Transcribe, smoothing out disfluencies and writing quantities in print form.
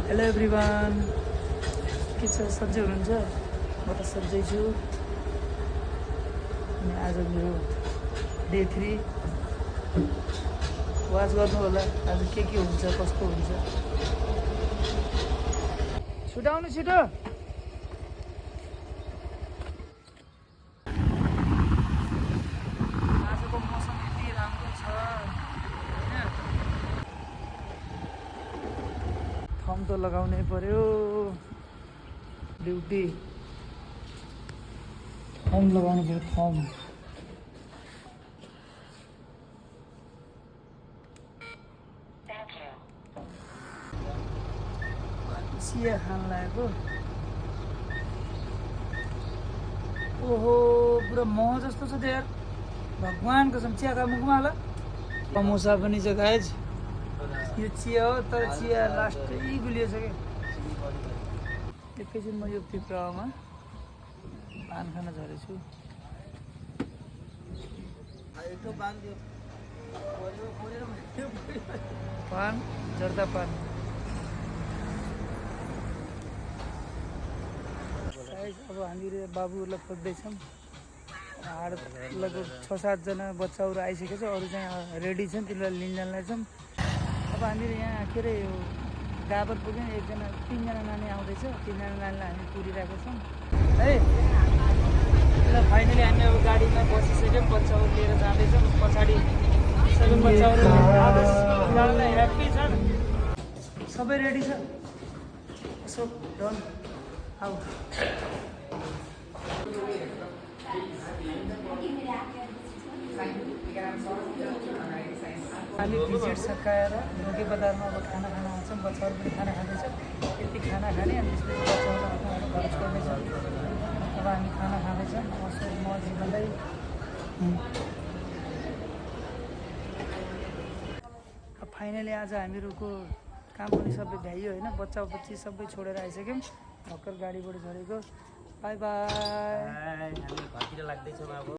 Hello everyone, के छ? सन्चै हुनुहुन्छ? म त सन्चै छु। अनि आज मेरो डे 3 वाच गर्नु होला। आज के हुन्छ, कस्तो हुन्छ। छिटो आउनु, छिटो। आजको मौसम यति राम्रो छ हैन। थम त लगाउनै पर्यो, ड्युटी थम लगाउनु पर्यो। थम चिया खान लागेको। ओहो, पुरा मह जस्तो छ त यार। भगवान् कसम, चियाका मुखमा होला। समोसा पनि छ गाइज। यो चिया हो, तर चिया लास्टै गुलियो छ क्या। एकैछिन म यो पिप्रामा पान खान झरेछु। पान, जर्दा पान। अब हामीले बाबुहरूलाई खोज्दैछौँ। लगभग 6-7 जना बच्चाहरू आइसकेको छ, अरू चाहिँ रेडी छन्, तिनीहरूलाई लिन जान्छौँ। अब हामीले यहाँ के अरे यो गाबर पुग्यौँ। 3जना नानी आउँदैछ, 3जना नानीलाई हामी पुरिरहेको छौँ है। ल फाइनली हामी अब गाडीमा बसिसक्यौँ, बच्चाहरू लिएर जाँदैछौँ। पछाडि सबै बच्चाहरू ह्याप्पी छन्, सबै रेडी छ। सो डन आऊ। हामी भिजिट सकाएर ढोके बजारमा अब खाना खान आउँछौँ। बच्चाहरू पनि खाना खाँदैछ। यति खाना खाने अनि त्यसपछि बच्चाहरू आफ्नो घर छोड्दैछन्। अब हामी खाना खाँदैछौँ। मजी भन्दै अब फाइनली आज हामीहरूको काम पनि सबै भ्याइयो होइन। बच्चा बच्ची सबै छोडेर आइसक्यौँ। भर्खर गाडीबाट झरेको। By by. हामी घरतिर लाग्दैछौँ अब।